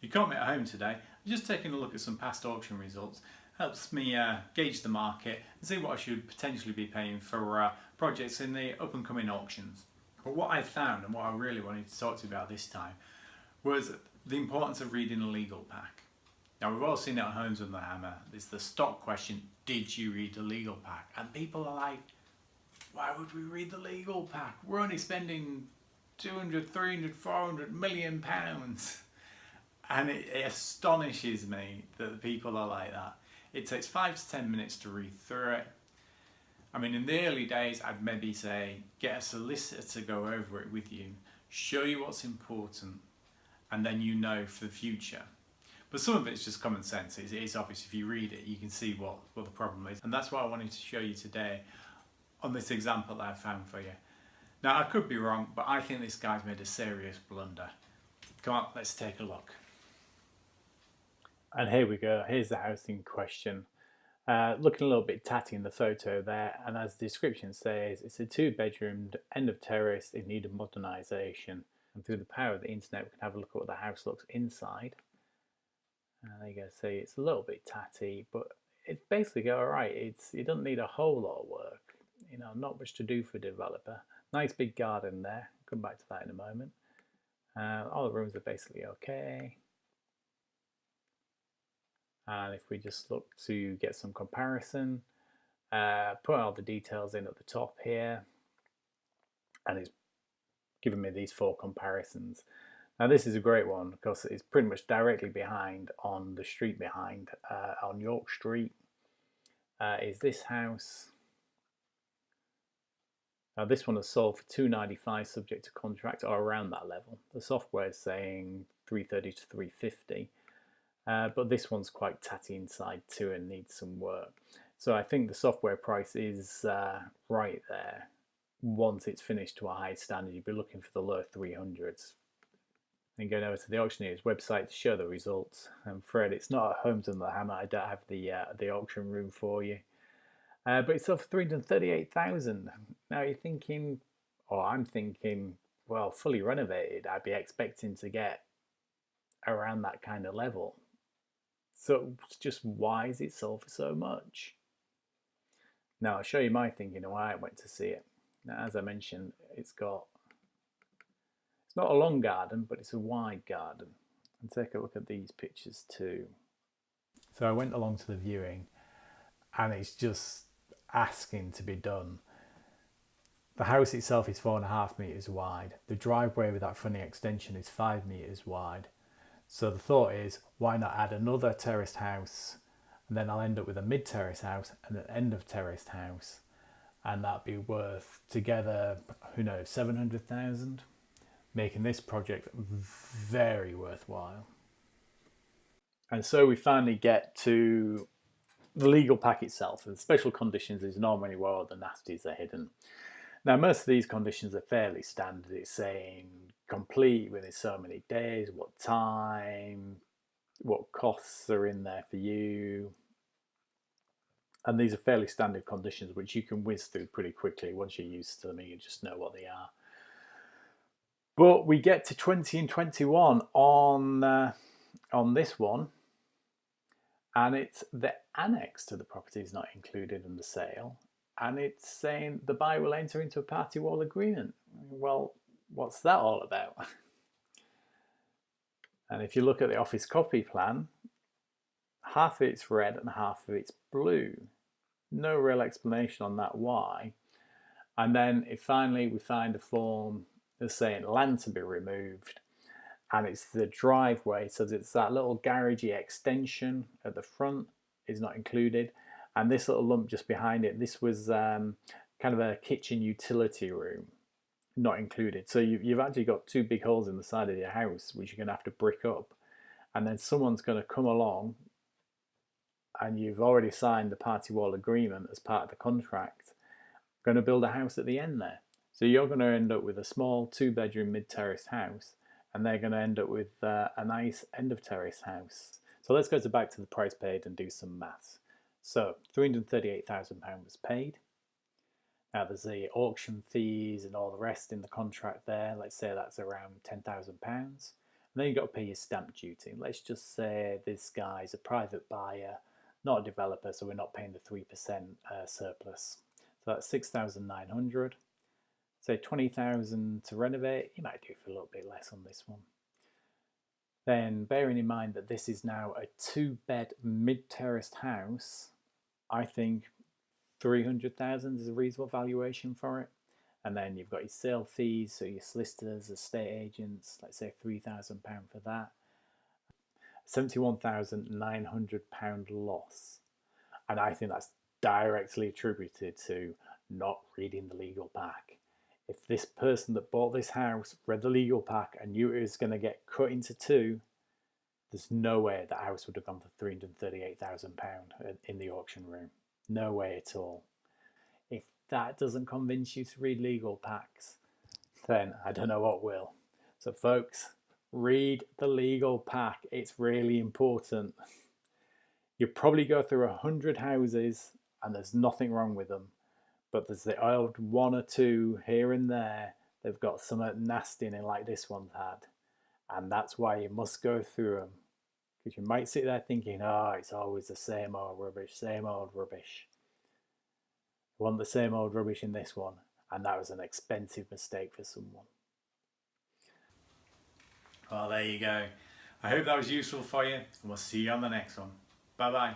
You caught me at home today. I'm just taking a look at some past auction results. Helps me gauge the market and see what I should potentially be paying for projects in the up and coming auctions. But what I found and what I really wanted to talk to you about this time was the importance of reading a legal pack. Now we've all seen it on Homes with the Hammer. It's the stock question, did you read the legal pack? And people are like, why would we read the legal pack? We're only spending 200, 300, 400 million pounds. And it astonishes me that the people are like that. It takes 5 to 10 minutes to read through it. I mean, in the early days, I'd maybe say, get a solicitor to go over it with you, show you what's important, and then you know for the future. But some of it's just common sense. It's obvious if you read it, you can see what the problem is. And that's what I wanted to show you today on this example that I found for you. Now, I could be wrong, but I think this guy's made a serious blunder. Come on, let's take a look. And here we go, here's the house in question. Looking a little bit tatty in the photo there, and as the description says, it's a 2-bedroomed, end of terrace in need of modernisation. And through the power of the internet, we can have a look at what the house looks inside. There you go, see, it's a little bit tatty, but it's basically alright. It doesn't need a whole lot of work. You know, not much to do for a developer. Nice big garden there, I'll come back to that in a moment. All the rooms are basically okay. And if we just look to get some comparison, put all the details in at the top here, and it's giving me these 4 comparisons. Now this is a great one because it's pretty much directly behind on the street behind, on York Street, is this house. Now this one is sold for $295 subject to contract, or around that level. The software is saying $330 to $350. But this one's quite tatty inside too and needs some work. So I think the software price is right there. Once it's finished to a high standard, you'd be looking for the low 300s. And going over to the auctioneer's website to show the results. I'm afraid it's not at Homes with the Hammer. I don't have the auction room for you. But it's sold for 338,000. Now you're thinking, or I'm thinking, well, fully renovated, I'd be expecting to get around that kind of level. So just why is it sold for so much? Now I'll show you my thinking and why I went to see it. Now, as I mentioned, it's not a long garden, but it's a wide garden. And take a look at these pictures too. So I went along to the viewing and it's just asking to be done. The house itself is 4.5 meters wide. The driveway with that funny extension is 5 meters wide. So the thought is, why not add another terraced house, and then I'll end up with a mid-terrace house and an end-of-terraced house, and that'd be worth together, who knows, 700,000, making this project very worthwhile. And so we finally get to the legal pack itself. The special conditions is normally where all the nasties are hidden. Now most of these conditions are fairly standard. It's saying complete within so many days, what time, what costs are in there for you. And these are fairly standard conditions which you can whiz through pretty quickly. Once you're used to them, you just know what they are. But we get to 20 and 21 on this one, and it's the annex to the property is not included in the sale. And it's saying the buyer will enter into a party wall agreement. Well, what's that all about? And if you look at the office copy plan, half of it's red and half of it's blue. No real explanation on that why. And then finally we find a form that's saying land to be removed, and it's the driveway, so it's that little garagey extension at the front is not included. And this little lump just behind it, this was kind of a kitchen utility room, not included. So you've actually got 2 big holes in the side of your house, which you're going to have to brick up. And then someone's going to come along, and you've already signed the party wall agreement as part of the contract, going to build a house at the end there. So you're going to end up with a small 2-bedroom mid-terraced house, and they're going to end up with a nice end-of-terrace house. So let's go back to the price paid and do some maths. So £338,000 was paid. Now there's the auction fees and all the rest in the contract there. Let's say that's around £10,000. And And then you've got to pay your stamp duty. Let's just say this guy's a private buyer, not a developer, so we're not paying the 3% surplus. So that's 6,900. Say 20,000 to renovate. You might do for a little bit less on this one. Then bearing in mind that this is now a 2-bed mid-terraced house, I think 300,000 is a reasonable valuation for it. And then you've got your sale fees, so your solicitors, estate agents, let's say £3,000 for that. £71,900 loss. And I think that's directly attributed to not reading the legal pack. If this person that bought this house read the legal pack and knew it was going to get cut into two, there's no way the house would have gone for £338,000 in the auction room. No way at all. If that doesn't convince you to read legal packs, then I don't know what will. So folks, read the legal pack. It's really important. You probably go through 100 houses and there's nothing wrong with them. But there's the odd one or two here and there, they've got something nasty in it like this one's had. And that's why you must go through them. Because you might sit there thinking, oh, it's always the same old rubbish, same old rubbish. I want the same old rubbish in this one. And that was an expensive mistake for someone. Well, there you go. I hope that was useful for you, and we'll see you on the next one. Bye bye.